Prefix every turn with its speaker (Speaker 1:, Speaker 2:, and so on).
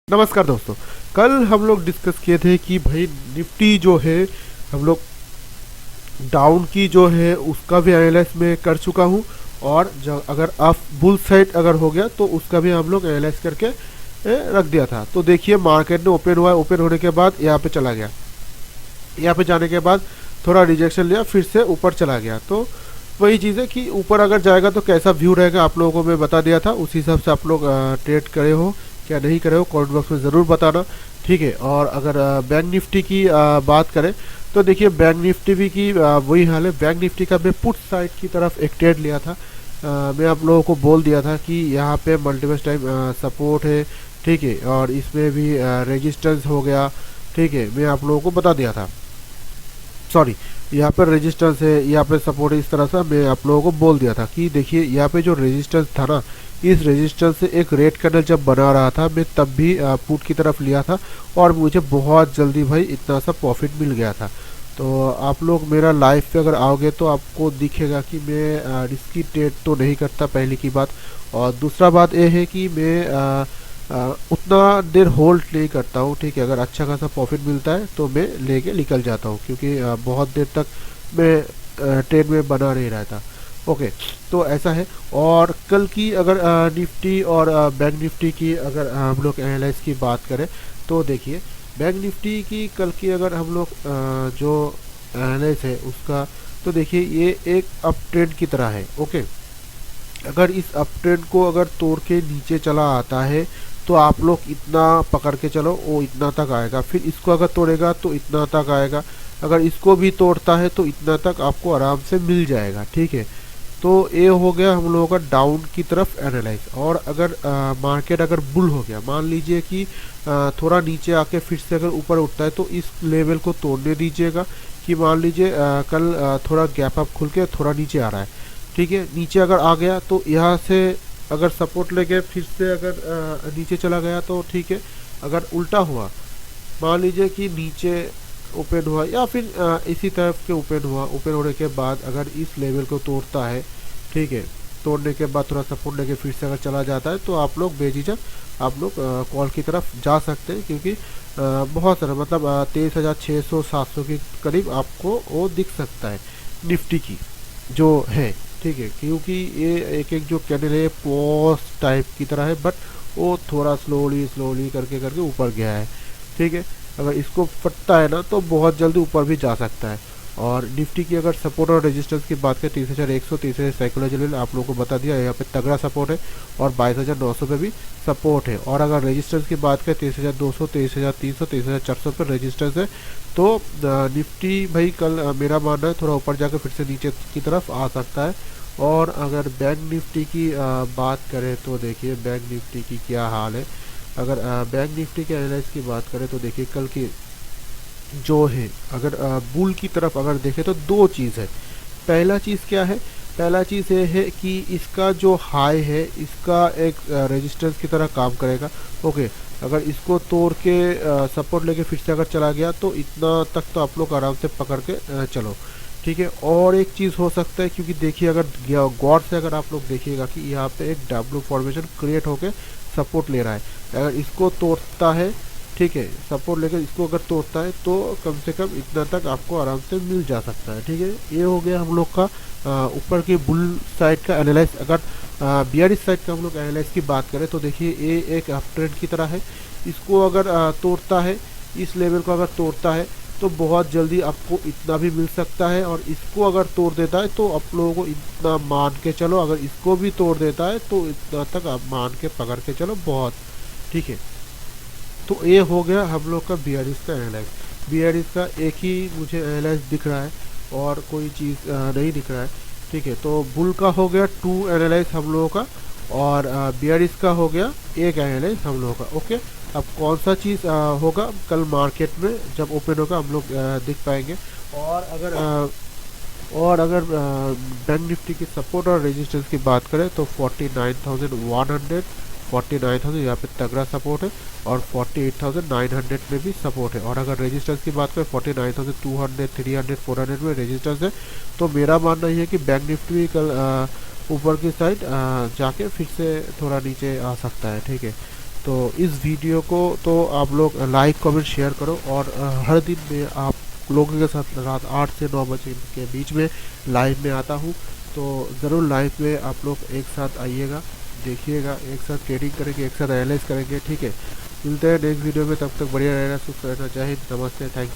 Speaker 1: नमस्कार दोस्तों। कल हम लोग डिस्कस किए थे कि भाई निफ्टी जो है हम लोग डाउन की जो है उसका भी एनालाइज में कर चुका हूँ। और अगर अप बुल साइड अगर हो गया तो उसका भी हम लोग एनालाइज करके रख दिया था। तो देखिए मार्केट ने ओपन हुआ, ओपन होने के बाद यहाँ पे चला गया, यहाँ पे जाने के बाद थोड़ा रिजेक्शन लिया, फिर से ऊपर चला गया। तो वही चीज़ है कि ऊपर अगर जाएगा तो कैसा व्यू रहेगा आप लोगों को मैं बता दिया था। उसी हिसाब से आप लोग ट्रेड करे हो क्या नहीं करे हो कमेंट बॉक्स में ज़रूर बताना, ठीक है। और अगर बैंक निफ्टी की बात करें तो देखिए बैंक निफ्टी भी की वही हाल है। बैंक निफ्टी का मैं पुट साइड की तरफ एक ट्रेड लिया था। मैं आप लोगों को बोल दिया था कि यहाँ पे मल्टीपल टाइम सपोर्ट है, ठीक है, और इसमें भी रेजिस्टेंस हो गया, ठीक है, मैं आप लोगों को बता दिया था। सॉरी, यहाँ पर रेजिस्टेंस है, यहाँ पे सपोर्ट है, इस तरह से मैं आप लोगों को बोल दिया था कि देखिए यहाँ पे जो रेजिस्टेंस था ना, इस रेजिस्टेंस से एक रेड कैंडल जब बना रहा था मैं तब भी पुट की तरफ लिया था और मुझे बहुत जल्दी भाई इतना सा प्रॉफिट मिल गया था। तो आप लोग मेरा लाइव पे अगर आओगे तो आपको दिखेगा कि मैं रिस्की ट्रेड तो नहीं करता, पहली की बात। और दूसरा बात यह है कि मैं उतना देर होल्ड नहीं करता हूँ, ठीक है। अगर अच्छा खासा प्रॉफिट मिलता है तो मैं लेके निकल जाता हूँ, क्योंकि बहुत देर तक मैं ट्रेड में बना नहीं रहता। ओके, तो ऐसा है। और कल की अगर निफ्टी और बैंक निफ्टी की अगर हम लोग एनालाइज की बात करें तो देखिए बैंक निफ्टी की कल की अगर हम लोग जो एनालाइज है उसका, तो देखिए ये एक अप ट्रेंड की तरह है। ओके, अगर इस अप ट्रेंड को अगर तोड़ के नीचे चला आता है तो आप लोग इतना पकड़ के चलो, वो इतना तक आएगा। फिर इसको अगर तोड़ेगा तो इतना तक आएगा। अगर इसको भी तोड़ता है तो इतना तक आपको आराम से मिल जाएगा, ठीक है। तो ये हो गया हम लोगों का डाउन की तरफ एनालाइज। और अगर मार्केट अगर बुल हो गया, मान लीजिए कि थोड़ा नीचे आके फिर से अगर ऊपर उठता है तो इस लेवल को तोड़ने दीजिएगा। कि मान लीजिए कल थोड़ा गैप अप खुल के थोड़ा नीचे आ रहा है, ठीक है। नीचे अगर आ गया तो यहाँ से अगर सपोर्ट लेके फिर से अगर नीचे चला गया तो ठीक है। अगर उल्टा हुआ, मान लीजिए कि नीचे ओपन हुआ या फिर इसी तरफ के ओपन हुआ, ओपन होने के बाद अगर इस लेवल को तोड़ता है, ठीक है, तोड़ने के बाद थोड़ा सपोर्ट लेके फिर से अगर चला जाता है तो आप लोग बेझिझक आप लोग कॉल की तरफ जा सकते हैं। क्योंकि बहुत सारा मतलब 23,600-700 के करीब आपको वो दिख सकता है निफ्टी की जो है, ठीक है। क्योंकि ये एक एक जो कैंडल है पॉज टाइप की तरह है, बट वो थोड़ा स्लोली स्लोली करके करके ऊपर गया है, ठीक है। अगर इसको फटता है ना तो बहुत जल्दी ऊपर भी जा सकता है। और निफ्टी की अगर सपोर्ट और रेजिस्टेंस की बात करें 30,100 30,000 साइकोलॉजी लेवल आप लोगों को बता दिया, यहाँ पे तगड़ा सपोर्ट है। और 22,900 पे भी सपोर्ट है। और अगर रेजिस्टेंस की बात करें 23,200 23,300 23,400 पर रेजिस्टेंस है। तो निफ्टी भाई कल मेरा मानना है थोड़ा ऊपर जाकर फिर से नीचे की तरफ आ सकता है। और अगर बैंक निफ्टी की बात करें तो देखिए बैंक निफ्टी की क्या हाल है। अगर बैंक निफ्टी के एनालाइज की बात करें तो देखिए कल की जो है अगर बुल की तरफ अगर देखें तो दो चीज़ है। पहला चीज़ क्या है, पहला चीज़ ये है कि इसका जो हाई है इसका एक रेजिस्टेंस की तरह काम करेगा। ओके, अगर इसको तोड़ के सपोर्ट लेके फिर से अगर चला गया तो इतना तक तो आप लोग आराम से पकड़ के चलो, ठीक है। और एक चीज़ हो सकता है, क्योंकि देखिए अगर गौर से अगर आप लोग देखिएगा कि यहाँ पे एक डब्ल्यू फॉर्मेशन क्रिएट होके सपोर्ट ले रहा है। अगर इसको तोड़ता है, ठीक है, सपोर्ट लेकर इसको अगर तोड़ता है तो कम से कम इतना तक आपको आराम से मिल जा सकता है, ठीक है। ये हो गया हम लोग का ऊपर के बुल साइड का एनालाइज। अगर बियरिश साइड का हम लोग एनालाइज की बात करें तो देखिए ये एक अप ट्रेंड की तरह है। इसको अगर तोड़ता है, इस लेवल को अगर तोड़ता है तो बहुत जल्दी आपको इतना भी मिल सकता है। और इसको अगर तोड़ देता है तो आप लोगों को इतना मान के चलो, अगर इसको भी तोड़ देता है तो इतना तक आप मान के पकड़ के चलो बहुत, ठीक है। तो ये हो गया हम लोग का बियरिश का एनालाइज। बियरिश का एक ही मुझे एनालाइज दिख रहा है और कोई चीज़ नहीं दिख रहा है, ठीक है। तो बुल का हो गया 2 एनालाइज हम लोगों का, और बियरिश का हो गया एक एनालाइज हम लोगों का। ओके, अब कौन सा चीज़ होगा कल मार्केट में जब ओपन होगा हम लोग देख पाएंगे। और अगर बैंक निफ्टी की सपोर्ट और रेजिस्टेंस की बात करें तो 49,100 49,000 यहाँ पे तगड़ा सपोर्ट है। और 48,900 में भी सपोर्ट है। और अगर रेजिस्टेंस की बात करें 49,200 300 400 में रेजिस्टेंस है। तो मेरा मानना ये है कि बैंक निफ्टी कल ऊपर की साइड जाके फिर से थोड़ा नीचे आ सकता है, ठीक है। तो इस वीडियो को तो आप लोग लाइक कमेंट शेयर करो, और हर दिन में आप लोगों के साथ रात 8 से 9 बजे के बीच में लाइव में आता हूँ। तो ज़रूर लाइव में आप लोग एक साथ आइएगा, देखिएगा, एक साथ ट्रेडिंग करेंगे, एक साथ एनालाइज करेंगे। ठीक है, मिलते हैं नेक्स्ट वीडियो में, तब तक बढ़िया रहना, सुस्त रहना। जय हिंद, नमस्ते, थैंक यू।